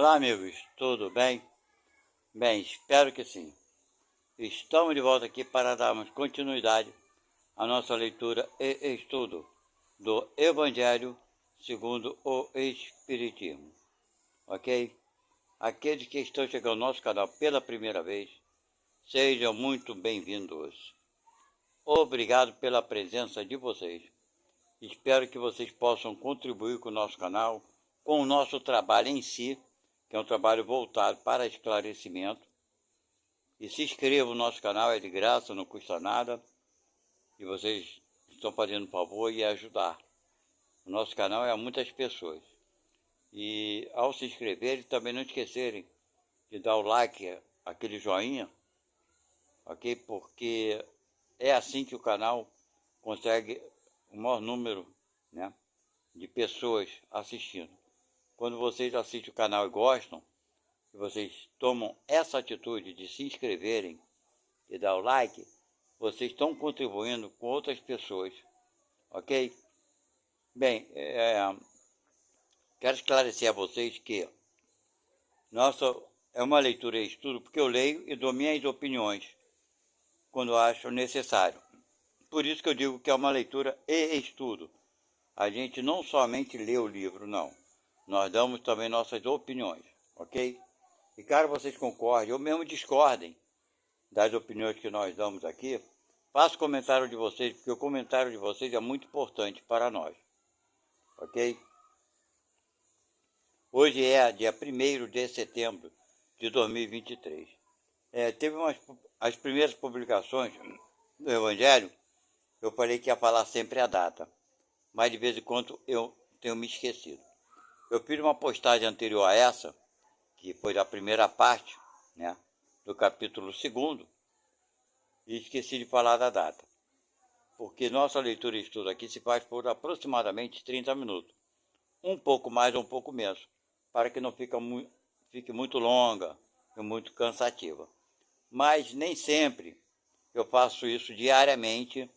Olá, amigos, tudo bem? Bem, espero que sim. Estamos de volta aqui para darmos continuidade à nossa leitura e estudo do Evangelho segundo o Espiritismo, ok? Aqueles que estão chegando ao nosso canal pela primeira vez, sejam muito bem-vindos. Obrigado pela presença de vocês. Espero que vocês possam contribuir com o nosso canal, com o nosso trabalho em si, que é um trabalho voltado para esclarecimento. E se inscrevam no nosso canal, é de graça, não custa nada. E vocês estão fazendo um favor e ajudar. O nosso canal é a muitas pessoas. E ao se inscreverem, também não esquecerem de dar o like, aquele joinha, ok? Porque é assim que o canal consegue o maior número, né, de pessoas assistindo. Quando vocês assistem o canal e gostam, e vocês tomam essa atitude de se inscreverem e dar o like, vocês estão contribuindo com outras pessoas, ok? Bem, quero esclarecer a vocês que nossa é uma leitura e estudo porque eu leio e dou minhas opiniões quando acho necessário. Por isso que eu digo que é uma leitura e estudo. A gente não somente lê o livro, não. Nós damos também nossas opiniões, ok? E caso vocês concordem ou mesmo discordem das opiniões que nós damos aqui, faça o comentário de vocês, porque o comentário de vocês é muito importante para nós, ok? Hoje é dia 1º de setembro de 2023. Teve as primeiras publicações do Evangelho, eu falei que ia falar sempre a data, mas de vez em quando eu tenho me esquecido. Eu fiz uma postagem anterior a essa, que foi da primeira parte, né, do capítulo 2º, e esqueci de falar da data, porque nossa leitura e estudo aqui se faz por aproximadamente 30 minutos, um pouco mais ou um pouco menos, para que não fique muito longa e muito cansativa. Mas nem sempre eu faço isso diariamente,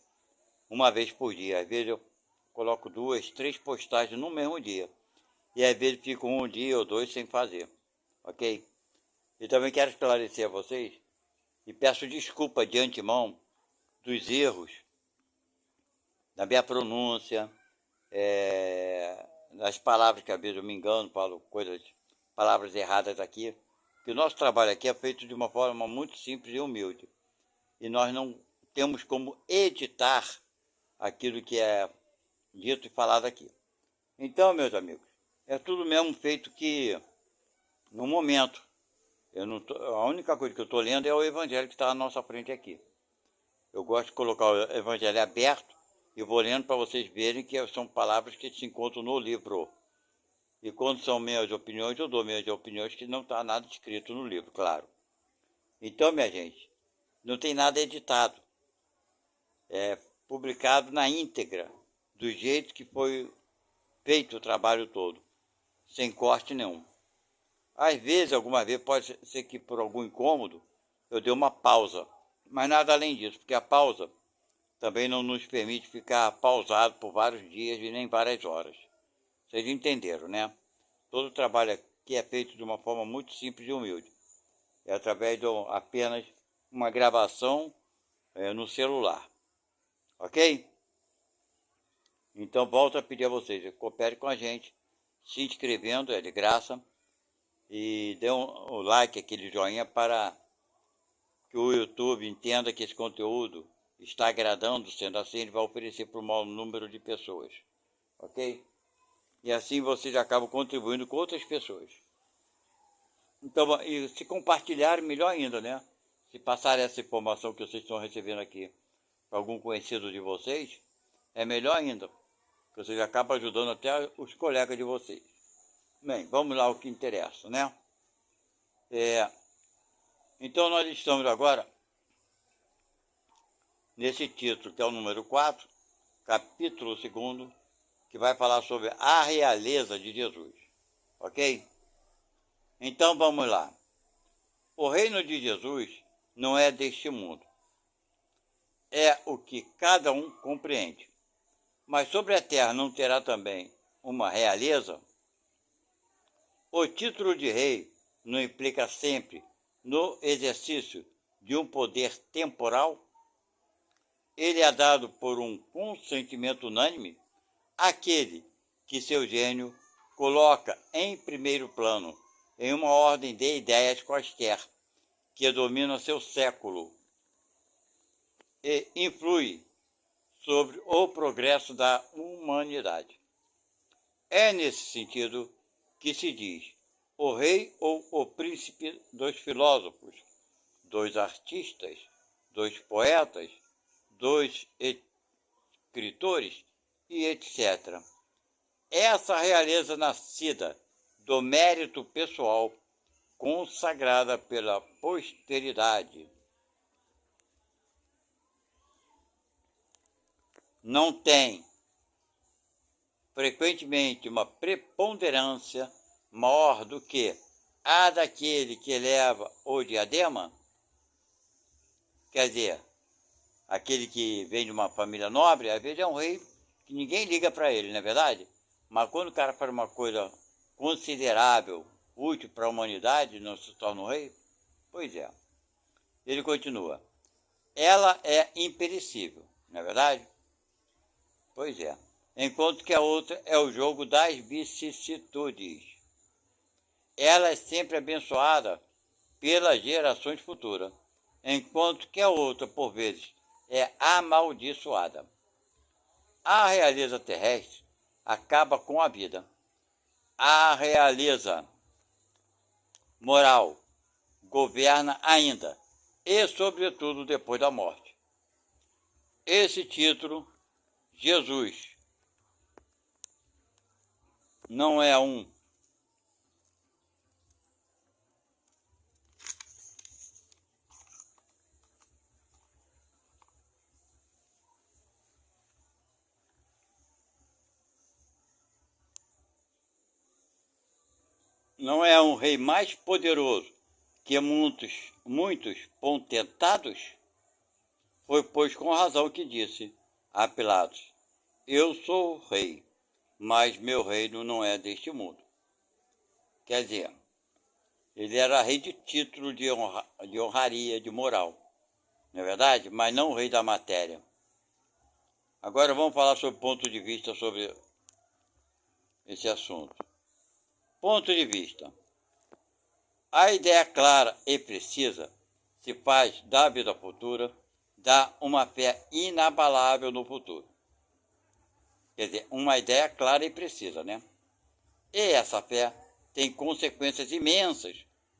uma vez por dia. Às vezes eu coloco 2, 3 postagens no mesmo dia, e às vezes fico um dia ou dois sem fazer, ok? E também quero esclarecer a vocês, e peço desculpa de antemão dos erros da minha pronúncia, das palavras que às vezes eu me engano, falo palavras erradas aqui, que o nosso trabalho aqui é feito de uma forma muito simples e humilde. E nós não temos como editar aquilo que é dito e falado aqui. Então, meus amigos, é tudo mesmo feito que no momento. A única coisa que eu estou lendo é o Evangelho que está à nossa frente aqui. Eu gosto de colocar o Evangelho aberto e vou lendo para vocês verem que são palavras que se encontram no livro. E quando são minhas opiniões, eu dou minhas opiniões que não está nada escrito no livro, claro. Então, minha gente, não tem nada editado. É publicado na íntegra, do jeito que foi feito o trabalho todo, sem corte nenhum. Às vezes, alguma vez, pode ser que por algum incômodo, eu dê uma pausa. Mas nada além disso, porque a pausa também não nos permite ficar pausado por vários dias e nem várias horas. Vocês entenderam, né? Todo o trabalho aqui é feito de uma forma muito simples e humilde. É através de apenas uma gravação no celular. Ok? Então volto a pedir a vocês, coopere com a gente, se inscrevendo, é de graça, e dê um like, aquele joinha, para que o YouTube entenda que esse conteúdo está agradando, sendo assim ele vai oferecer para o maior número de pessoas. Ok? E assim vocês acabam contribuindo com outras pessoas. Então, e se compartilhar, melhor ainda, né? Se passar essa informação que vocês estão recebendo aqui para algum conhecido de vocês, é melhor ainda, porque vocês acabam ajudando até os colegas de vocês. Bem, vamos lá ao que interessa, né? Então nós estamos agora nesse título, que é o número 4, capítulo 2º, que vai falar sobre a realeza de Jesus, ok? Então vamos lá. O reino de Jesus não é deste mundo. É o que cada um compreende. Mas sobre a terra não terá também uma realeza? O título de rei não implica sempre no exercício de um poder temporal? Ele é dado por um consentimento unânime àquele que seu gênio coloca em primeiro plano, em uma ordem de ideias quaisquer, que domina seu século e influi sobre o progresso da humanidade. É nesse sentido que se diz o rei ou o príncipe dos filósofos, dos artistas, dos poetas, dos escritores e etc. Essa realeza nascida do mérito pessoal, consagrada pela posteridade, não tem frequentemente uma preponderância maior do que a daquele que leva o diadema? Quer dizer, aquele que vem de uma família nobre, às vezes é um rei que ninguém liga para ele, não é verdade? Mas quando o cara faz uma coisa considerável, útil para a humanidade, não se torna um rei? Pois é. Ele continua. Ela é imperecível, não é verdade? Pois é. Enquanto que a outra é o jogo das vicissitudes. Ela é sempre abençoada pelas gerações futuras, enquanto que a outra, por vezes, é amaldiçoada. A realeza terrestre acaba com a vida. A realeza moral governa ainda, e sobretudo depois da morte. Esse título, Jesus, não é um rei mais poderoso que muitos potentados? Foi, pois, com razão que disse a Pilatos: eu sou rei, mas meu reino não é deste mundo. Quer dizer, ele era rei de título, de honraria, de moral, não é verdade? Mas não o rei da matéria. Agora vamos falar sobre ponto de vista sobre esse assunto. Ponto de vista. A ideia clara e precisa se faz da vida futura, dá uma fé inabalável no futuro. Quer dizer, uma ideia clara e precisa, né? E essa fé tem consequências imensas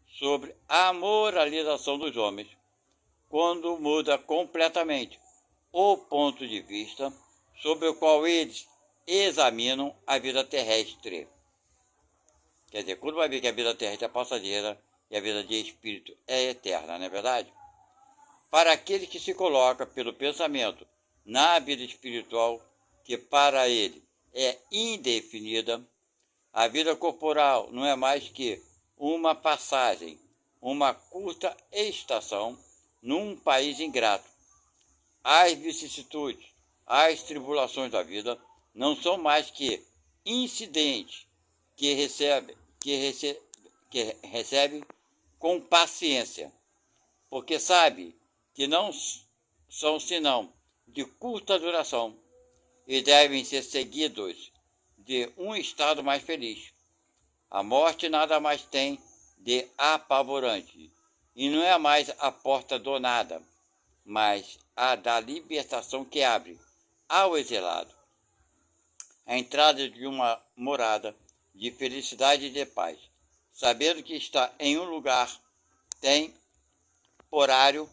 sobre a moralização dos homens, quando muda completamente o ponto de vista sobre o qual eles examinam a vida terrestre. Quer dizer, quando vai ver que a vida terrestre é passageira e a vida de espírito é eterna, não é verdade? Para aquele que se coloca pelo pensamento na vida espiritual, que para ele é indefinida, a vida corporal não é mais que uma passagem, uma curta estação num país ingrato. As vicissitudes, as tribulações da vida não são mais que incidentes que recebe com paciência, porque sabe que não são senão de curta duração e devem ser seguidos de um estado mais feliz. A morte nada mais tem de apavorante, e não é mais a porta do nada, mas a da libertação que abre ao exilado a entrada de uma morada de felicidade e de paz, sabendo que está em um lugar temporário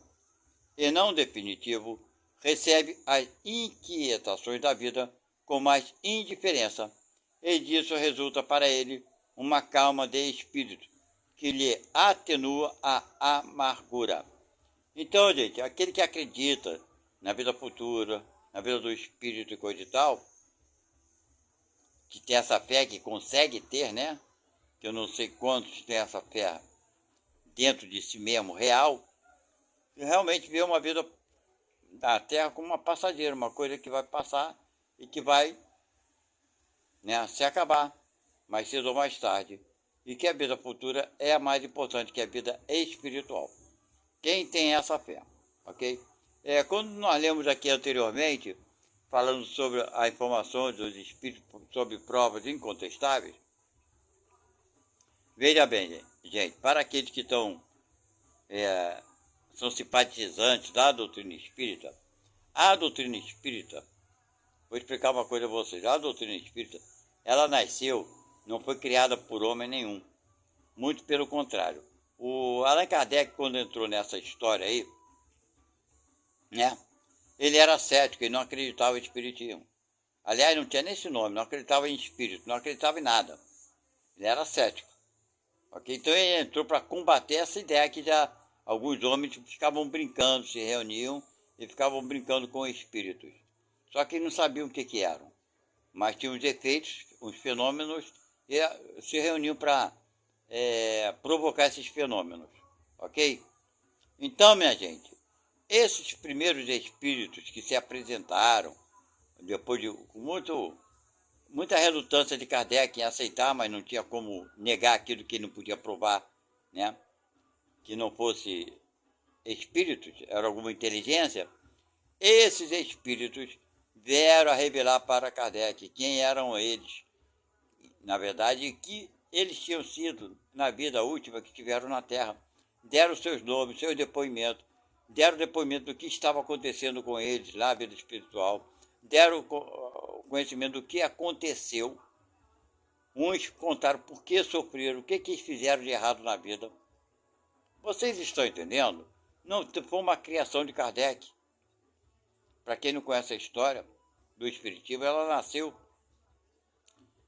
e não definitivo, recebe as inquietações da vida com mais indiferença, e disso resulta para ele uma calma de espírito que lhe atenua a amargura. Então, gente, aquele que acredita na vida futura, na vida do espírito e coisa e tal, que tem essa fé, que consegue ter, né? Que eu não sei quantos têm essa fé dentro de si mesmo, real, e realmente vê uma vida da Terra como uma passageira, uma coisa que vai passar e que vai, né, se acabar mais cedo ou mais tarde. e que a vida futura é a mais importante que a vida espiritual. Quem tem essa fé, ok? Quando nós lemos aqui anteriormente, falando sobre a informação dos espíritos sobre provas incontestáveis, veja bem, gente, para aqueles que são simpatizantes da doutrina espírita, a doutrina espírita, vou explicar uma coisa a vocês, a doutrina espírita, ela nasceu, não foi criada por homem nenhum, muito pelo contrário. O Allan Kardec, quando entrou nessa história aí, né, ele era cético, ele não acreditava em espiritismo. Aliás, não tinha nem esse nome, não acreditava em espírito, não acreditava em nada. Ele era cético. Okay? Então ele entrou para combater essa ideia que já alguns homens ficavam brincando, se reuniam e ficavam brincando com espíritos. Só que não sabiam o que eram. Mas tinham os efeitos, os fenômenos, e se reuniam para provocar esses fenômenos. Ok? Então, minha gente, esses primeiros espíritos que se apresentaram, depois de muita relutância de Kardec em aceitar, mas não tinha como negar aquilo que ele não podia provar, né? Que não fosse espíritos, era alguma inteligência. Esses espíritos vieram a revelar para Kardec quem eram eles, na verdade, que eles tinham sido na vida última que tiveram na Terra. Deram seus nomes, seus depoimentos, deram depoimento do que estava acontecendo com eles lá na vida espiritual, deram conhecimento do que aconteceu. Uns contaram por que sofreram, o que eles fizeram de errado na vida. Vocês estão entendendo? Não foi uma criação de Kardec. Para quem não conhece a história do espiritismo, ela nasceu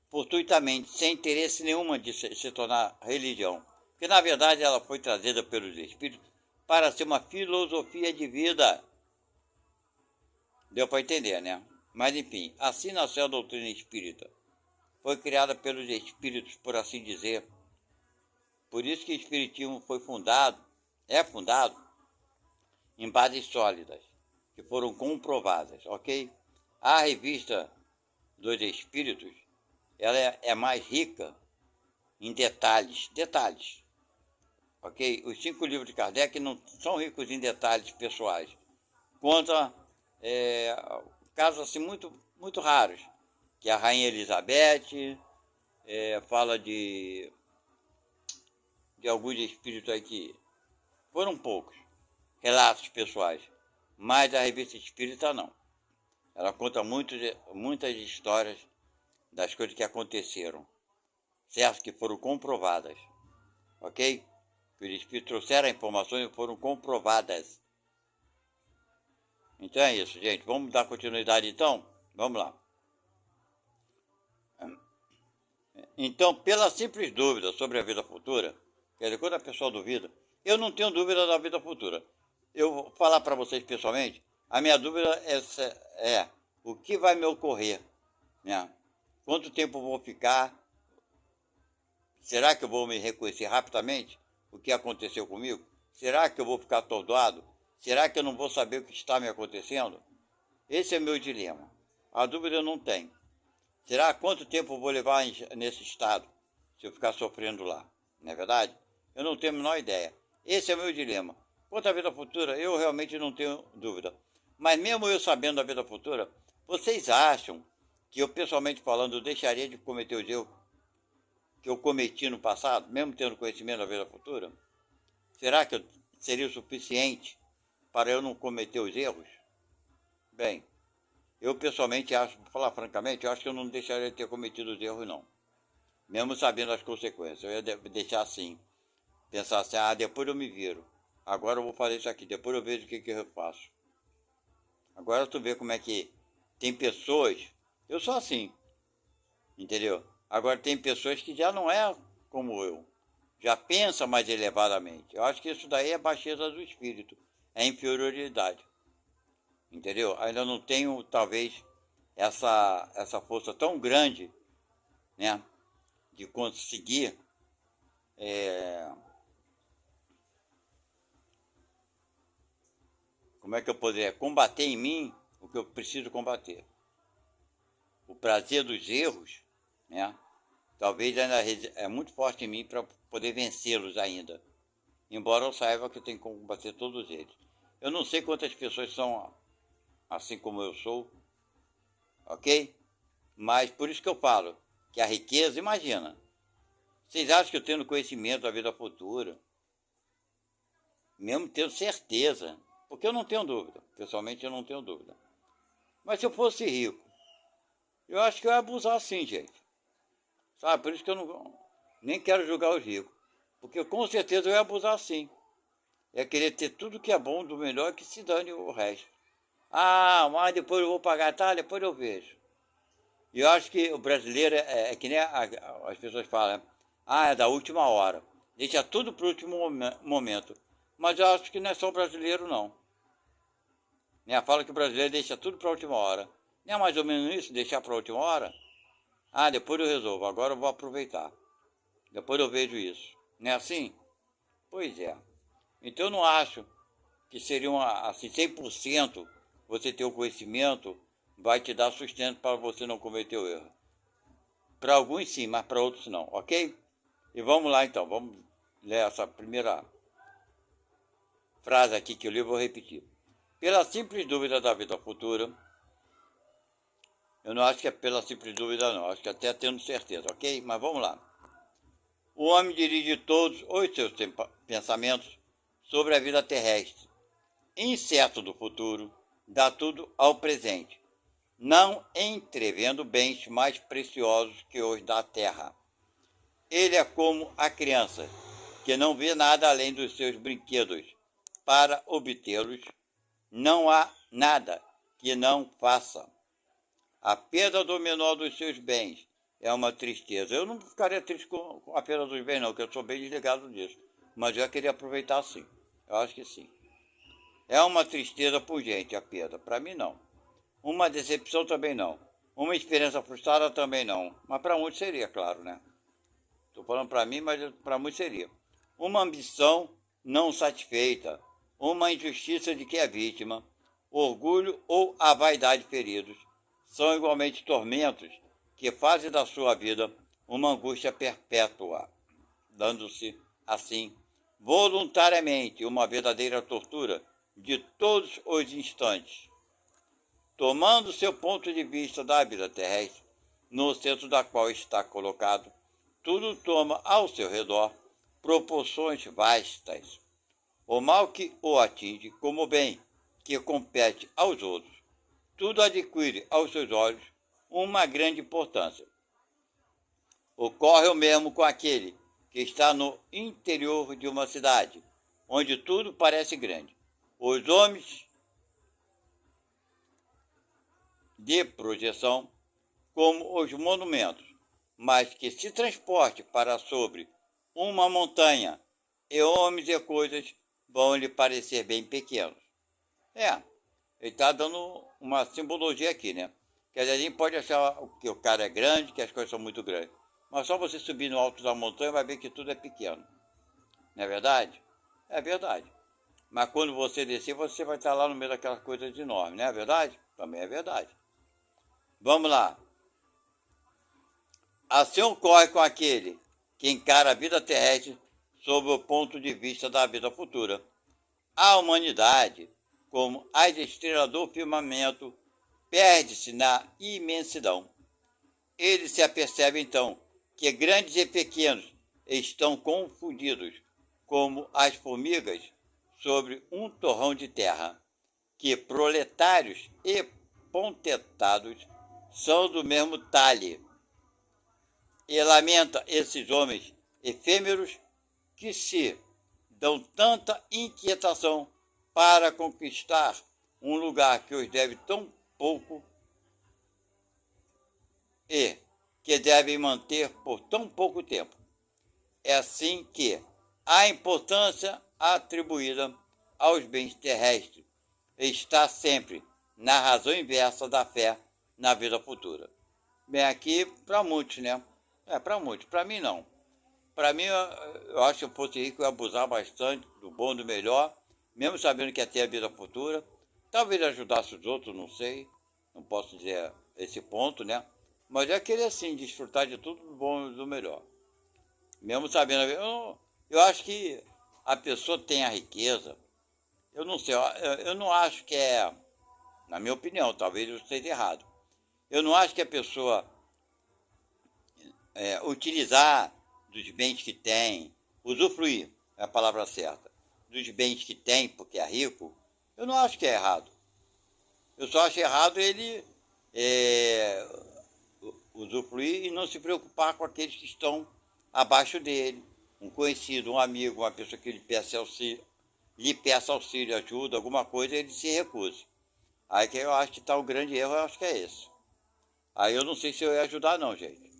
fortuitamente, sem interesse nenhuma de se tornar religião. Porque, na verdade, ela foi trazida pelos espíritos para ser uma filosofia de vida. Deu para entender, né? Mas, enfim, assim nasceu a doutrina espírita. Foi criada pelos espíritos, por assim dizer. Por isso que o espiritismo é fundado, em bases sólidas, que foram comprovadas, ok? A revista dos espíritos, ela é mais rica em detalhes, ok? Os 5 livros de Kardec não são ricos em detalhes pessoais. Conta casos assim muito raros, que a Rainha Elizabeth fala de alguns espíritos aí que foram poucos, relatos pessoais, mas a revista espírita não. Ela conta muitas histórias das coisas que aconteceram, certo? Que foram comprovadas, ok? Que os espíritos trouxeram informações e foram comprovadas. Então é isso, gente. Vamos dar continuidade então? Vamos lá. Então, pela simples dúvida sobre a vida futura, quer dizer, quando a pessoa duvida, eu não tenho dúvida da vida futura. Eu vou falar para vocês pessoalmente, a minha dúvida é o que vai me ocorrer, né? Quanto tempo eu vou ficar? Será que eu vou me reconhecer rapidamente o que aconteceu comigo? Será que eu vou ficar atordoado? Será que eu não vou saber o que está me acontecendo? Esse é meu dilema. A dúvida eu não tenho. Será quanto tempo eu vou levar nesse estado se eu ficar sofrendo lá? Não é verdade? Eu não tenho a menor ideia. Esse é o meu dilema. Quanto à vida futura, eu realmente não tenho dúvida. Mas mesmo eu sabendo da vida futura, vocês acham que eu, pessoalmente falando, eu deixaria de cometer os erros que eu cometi no passado, mesmo tendo conhecimento da vida futura? Será que seria o suficiente para eu não cometer os erros? Bem, eu pessoalmente acho, para falar francamente, eu acho que eu não deixaria de ter cometido os erros, não. Mesmo sabendo as consequências. Eu ia deixar assim, pensar assim, depois eu me viro. Agora eu vou fazer isso aqui, depois eu vejo o que eu faço. Agora tu vê como é que tem pessoas, eu sou assim, entendeu? Agora tem pessoas que já não é como eu, já pensa mais elevadamente. Eu acho que isso daí é baixeza do espírito, é inferioridade, entendeu? Ainda não tenho, talvez, essa força tão grande, né, de conseguir como é que eu poderia combater em mim o que eu preciso combater. O prazer dos erros, né, talvez ainda é muito forte em mim para poder vencê-los ainda. Embora eu saiba que eu tenho que combater todos eles. Eu não sei quantas pessoas são assim como eu sou, ok? Mas por isso que eu falo que a riqueza, imagina, vocês acham que eu tendo conhecimento da vida futura, mesmo tendo certeza, porque eu não tenho dúvida, pessoalmente eu não tenho dúvida. Mas se eu fosse rico, eu acho que eu ia abusar sim, gente. Sabe, por isso que eu não, nem quero julgar os ricos. Porque com certeza eu ia abusar sim. É querer ter tudo que é bom, do melhor, que se dane o resto. Ah, mas depois eu vou pagar, tá? Depois eu vejo. E eu acho que o brasileiro é que nem as pessoas falam, né? Ah, é da última hora. Deixa tudo para o último momento. Mas eu acho que não é só o brasileiro, não. Né? Fala que o brasileiro deixa tudo para a última hora. Não é mais ou menos isso, deixar para a última hora? Ah, depois eu resolvo, agora eu vou aproveitar. Depois eu vejo isso. Não é assim? Pois é. Então eu não acho que seria assim, 100% você ter o conhecimento vai te dar sustento para você não cometer o erro. Para alguns sim, mas para outros não, ok? E vamos lá então, vamos ler essa primeira frase aqui que eu li, vou repetir. Pela simples dúvida da vida futura, eu não acho que é pela simples dúvida não, acho que até tendo certeza, ok? Mas vamos lá. O homem dirige todos os seus pensamentos sobre a vida terrestre, incerto do futuro, dá tudo ao presente, não entrevendo bens mais preciosos que os da terra. Ele é como a criança, que não vê nada além dos seus brinquedos. Para obtê-los, não há nada que não faça. A perda do menor dos seus bens é uma tristeza. Eu não ficaria triste com a perda dos bens, não, porque eu sou bem desligado disso. Mas eu queria aproveitar sim. Eu acho que sim. É uma tristeza pungente a perda. Para mim, não. Uma decepção também não. Uma experiência frustrada também não. Mas para muitos seria, claro, né? Estou falando para mim, mas para muitos seria. Uma ambição não satisfeita. Uma injustiça de que é vítima. Orgulho ou a vaidade feridos. São igualmente tormentos que fazem da sua vida uma angústia perpétua, dando-se, assim, voluntariamente uma verdadeira tortura de todos os instantes. Tomando seu ponto de vista da vida terrestre, no centro da qual está colocado, tudo toma ao seu redor proporções vastas. O mal que o atinge, como o bem que compete aos outros, tudo adquire aos seus olhos uma grande importância. Ocorre o mesmo com aquele que está no interior de uma cidade, onde tudo parece grande. Os homens de projeção, como os monumentos, mas que se transporte para sobre uma montanha, e homens e coisas vão lhe parecer bem pequenos. Ele está dando uma simbologia aqui, né? Quer dizer, a gente pode achar que o cara é grande, que as coisas são muito grandes, mas só você subir no alto da montanha vai ver que tudo é pequeno. Não é verdade? É verdade. Mas quando você descer, você vai estar lá no meio daquelas coisas enormes, não é verdade? Também é verdade. Vamos lá. Assim ocorre com aquele que encara a vida terrestre sob o ponto de vista da vida futura. A humanidade, como as estrelas do firmamento, perde-se na imensidão. Ele se apercebe então que grandes e pequenos estão confundidos, como as formigas sobre um torrão de terra, que proletários e potentados são do mesmo talhe. E lamenta esses homens efêmeros que se dão tanta inquietação para conquistar um lugar que os deve tão pouco e que devem manter por tão pouco tempo. É assim que a importância atribuída aos bens terrestres está sempre na razão inversa da fé na vida futura. Bem, aqui para muitos, né? Para muitos. Para mim, não. Para mim, eu acho que se eu fosse rico, eu ia abusar bastante do bom, do melhor, mesmo sabendo que ia ter a vida futura. Talvez ajudasse os outros, não sei. Não posso dizer esse ponto, né? Mas é querer sim desfrutar de tudo do bom e do melhor. Mesmo sabendo. Eu acho que a pessoa tem a riqueza. Eu não sei, eu não acho que é. Na minha opinião, talvez eu esteja errado. Eu não acho que a pessoa utilizar dos bens que tem, usufruir é a palavra certa, dos bens que tem, porque é rico, eu não acho que é errado. Eu só acho errado ele é, usufruir e não se preocupar com aqueles que estão abaixo dele. Um conhecido, um amigo, uma pessoa que lhe peça auxílio, ajuda, alguma coisa, ele se recusa. Aí que eu acho que está o grande erro, eu acho que é esse. Aí eu não sei se eu ia ajudar não, gente.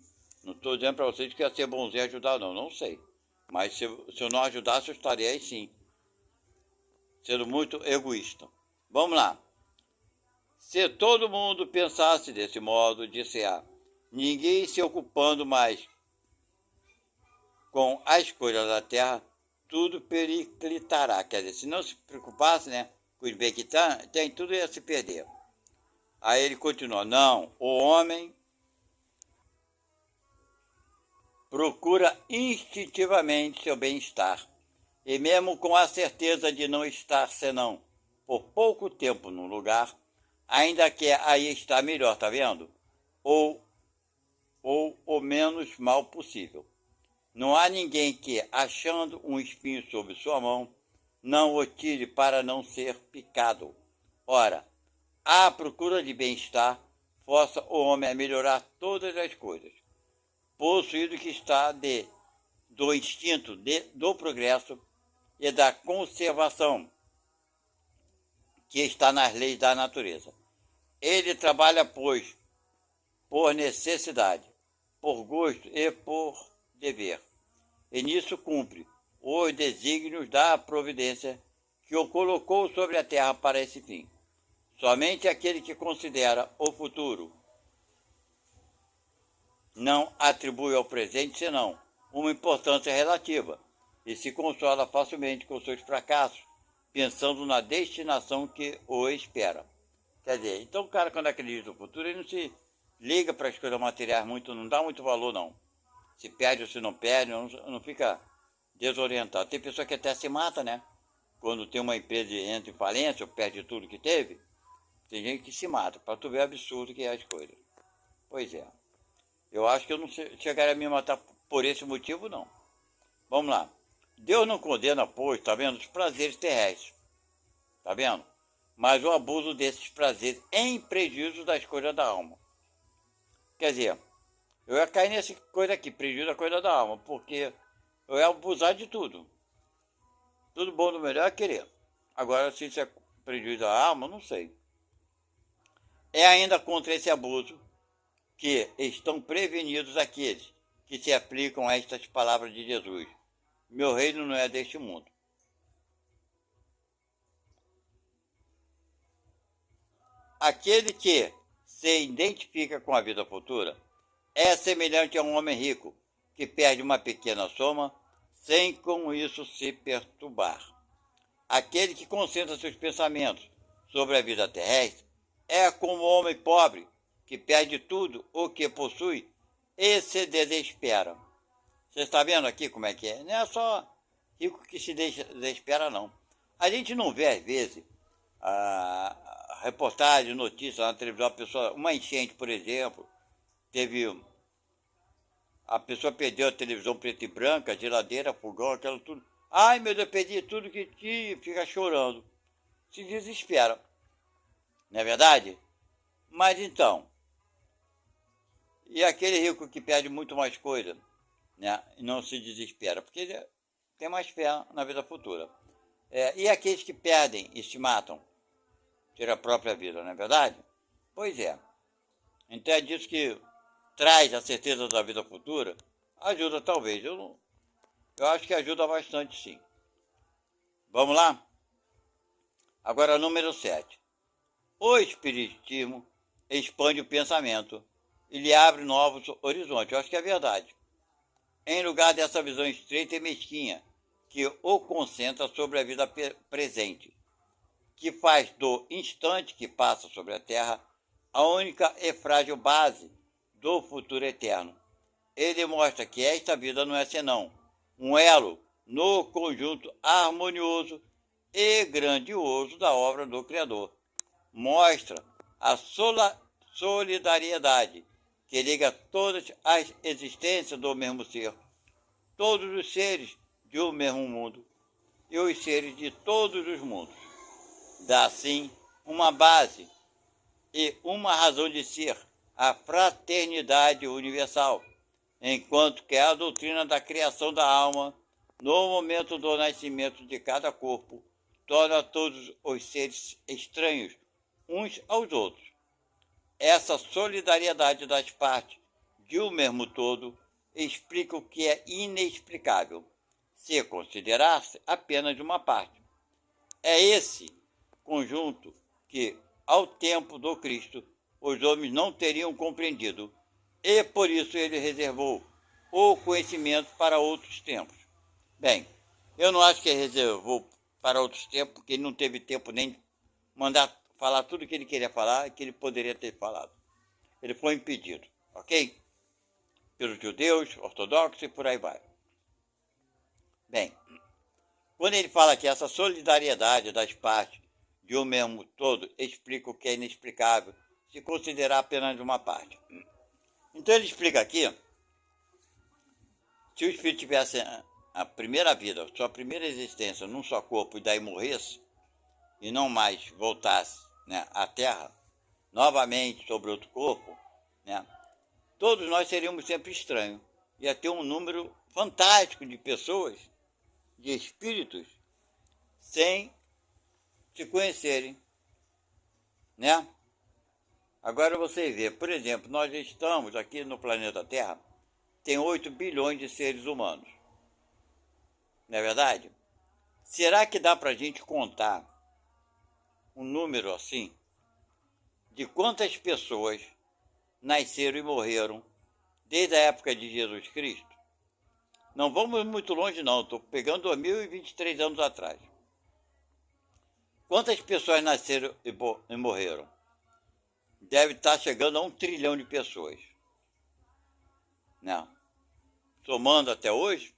Não estou dizendo para vocês que ia ser bonzinho ajudar não, não sei. Mas se eu não ajudasse, eu estaria aí sim, sendo muito egoísta. Vamos lá. Se todo mundo pensasse desse modo, disse A, ninguém se ocupando mais com as coisas da terra, tudo periclitará. Quer dizer, se não se preocupasse, né, com os bens que tem, tudo ia se perder. Aí ele continua, não, o homem procura instintivamente seu bem-estar, e mesmo com a certeza de não estar senão por pouco tempo num lugar, ainda quer aí estar melhor, tá vendo? Ou o menos mal possível. Não há ninguém que, achando um espinho sob sua mão, não o tire para não ser picado. Ora, a procura de bem-estar força o homem a melhorar todas as coisas, possuído que está do instinto do progresso e da conservação, que está nas leis da natureza. Ele trabalha, pois, por necessidade, por gosto e por dever, e nisso cumpre os desígnios da providência que o colocou sobre a terra para esse fim. Somente aquele que considera o futuro não atribui ao presente senão uma importância relativa e se consola facilmente com seus fracassos, pensando na destinação que o espera. Quer dizer, então o cara quando acredita no futuro, ele não se liga para as coisas materiais muito, não dá muito valor não. Se perde ou se não perde, não fica desorientado. Tem pessoa que até se mata, né? Quando tem uma empresa entra em falência ou perde tudo que teve, tem gente que se mata, para tu ver o absurdo que é as coisas. Pois é. Eu acho que eu não chegaria a me matar por esse motivo, não. Vamos lá. Deus não condena, pois, tá vendo, os prazeres terrestres. Tá vendo? Mas o abuso desses prazeres em prejuízo das coisas da alma. Quer dizer, eu ia cair nessa coisa aqui, prejuízo da coisa da alma, porque eu ia abusar de tudo. Tudo bom do melhor é querer. Agora, se isso é prejuízo da alma, não sei. É ainda contra esse abuso que estão prevenidos aqueles que se aplicam a estas palavras de Jesus. Meu reino não é deste mundo. Aquele que se identifica com a vida futura é semelhante a um homem rico que perde uma pequena soma sem com isso se perturbar. Aquele que concentra seus pensamentos sobre a vida terrestre é como o homem pobre que perde tudo o que possui e se desespera. Você está vendo aqui como é que é? Não é só rico que se desespera, não. A gente não vê, às vezes, a reportagem, notícia na televisão, a pessoa, uma enchente, por exemplo, teve. A pessoa perdeu a televisão preta e branca, a geladeira, fogão, aquilo tudo. Ai, meu Deus, perdi tudo que tinha, fica chorando. Se desespera. Não é verdade? Mas então, e aquele rico que perde muito mais coisa, né? E não se desespera, porque ele tem mais fé na vida futura. E aqueles que perdem e se matam, tiram a própria vida, não é verdade? Pois é. Então é disso que traz a certeza da vida futura. Ajuda talvez. Eu acho que ajuda bastante sim. Vamos lá? Agora número 7. O espiritismo expande o pensamento e lhe abre novos horizontes. Eu acho que é verdade. Em lugar dessa visão estreita e mesquinha que o concentra sobre a vida presente, que faz do instante que passa sobre a Terra a única e frágil base do futuro eterno. Ele mostra que esta vida não é senão um elo no conjunto harmonioso e grandioso da obra do Criador. Mostra a solidariedade que liga todas as existências do mesmo ser, todos os seres de um mesmo mundo e os seres de todos os mundos. Dá, assim, uma base e uma razão de ser à fraternidade universal, enquanto que a doutrina da criação da alma, no momento do nascimento de cada corpo, torna todos os seres estranhos uns aos outros. Essa solidariedade das partes de um mesmo todo explica o que é inexplicável, se considerasse apenas uma parte. É esse conjunto que, ao tempo do Cristo, os homens não teriam compreendido, e por isso ele reservou o conhecimento para outros tempos. Bem, eu não acho que ele reservou para outros tempos, porque ele não teve tempo nem de mandar falar tudo o que ele queria falar e que ele poderia ter falado. Ele foi impedido, ok? Pelos judeus, ortodoxos e por aí vai. Bem, quando ele fala que essa solidariedade das partes de um mesmo todo explica o que é inexplicável se considerar apenas uma parte. Então ele explica aqui, se o espírito tivesse a primeira vida, sua primeira existência num só corpo e daí morresse, e não mais voltasse, né, à Terra, novamente sobre outro corpo, né, todos nós seríamos sempre estranhos. Ia ter um número fantástico de pessoas, de espíritos, sem se conhecerem, né? Agora você vê, por exemplo, nós estamos aqui no planeta Terra, tem 8 bilhões de seres humanos. Não é verdade? Será que dá para a gente contar um número assim de quantas pessoas nasceram e morreram desde a época de Jesus Cristo? Não vamos muito longe não, estou pegando 2023 anos atrás. Quantas pessoas nasceram e morreram? Deve estar chegando a 1 trilhão de pessoas. Não. Somando até hoje,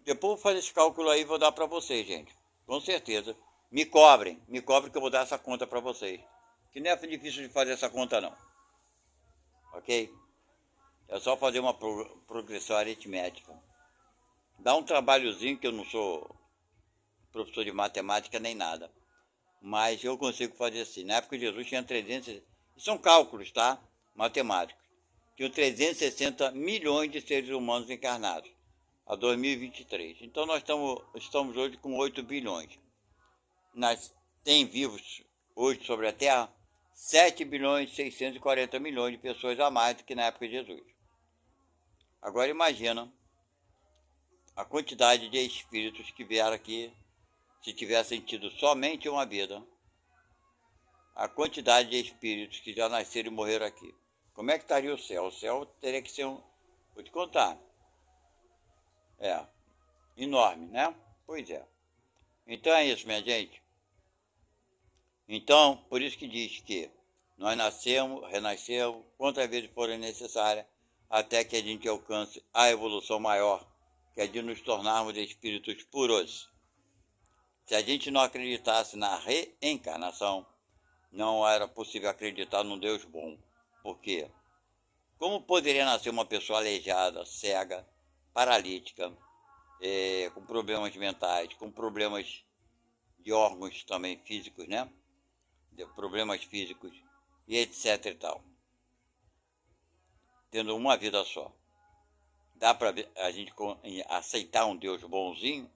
depois vou fazer esse cálculo aí e vou dar para vocês, gente. Com certeza. Me cobrem que eu vou dar essa conta para vocês. Que não é difícil de fazer essa conta não. Ok? É só fazer uma progressão aritmética. Dá um trabalhozinho, que eu não sou professor de matemática nem nada. Mas eu consigo fazer assim. Na época de Jesus tinha 300... São cálculos, tá? Matemáticos. Tinha 360 milhões de seres humanos encarnados. A 2023. Então nós estamos hoje com 8 bilhões. Tem vivos hoje sobre a Terra 7 bilhões e 640 milhões de pessoas a mais do que na época de Jesus. Agora imagina a quantidade de espíritos que vieram aqui, se tivessem tido somente uma vida, a quantidade de espíritos que já nasceram e morreram aqui. Como é que estaria o céu? O céu teria que ser vou te contar. Enorme, né? Pois é. Então é isso, minha gente. Então, por isso que diz que nós nascemos, renascemos, quantas vezes forem necessárias, até que a gente alcance a evolução maior, que é de nos tornarmos espíritos puros. Se a gente não acreditasse na reencarnação, não era possível acreditar num Deus bom. Por quê? Como poderia nascer uma pessoa aleijada, cega, paralítica, com problemas mentais, com problemas de órgãos também físicos, né? De problemas físicos e etc e tal. Tendo uma vida só. Dá para a gente aceitar um Deus bonzinho,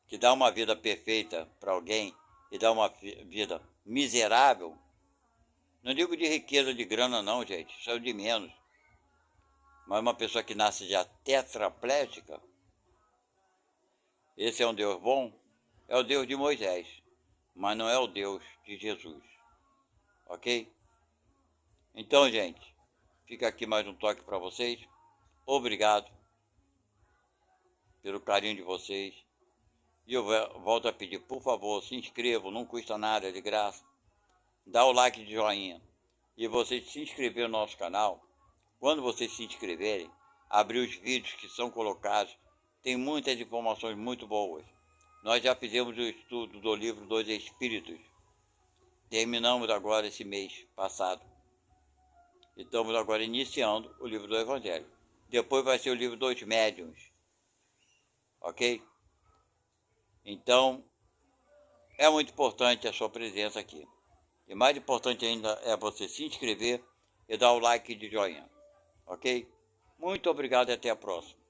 que dá uma vida perfeita para alguém e dá uma vida miserável? Não digo de riqueza, de grana não, gente, isso é o de menos. Mas uma pessoa que nasce já tetraplégica, esse é um Deus bom? É o Deus de Moisés, mas não é o Deus de Jesus. Ok? Então, gente, fica aqui mais um toque para vocês. Obrigado pelo carinho de vocês. E eu volto a pedir, por favor, se inscrevam, não custa nada, é de graça. Dá o like de joinha. e vocês se inscreverem no nosso canal. Quando vocês se inscreverem, abrir os vídeos que são colocados, tem muitas informações muito boas. Nós já fizemos o estudo do livro dos Espíritos. Terminamos agora esse mês passado. E estamos agora iniciando o livro do Evangelho. Depois vai ser o livro dos Médiuns. Ok? Então, é muito importante a sua presença aqui. E mais importante ainda é você se inscrever e dar o like de joinha. Ok? Muito obrigado e até a próxima.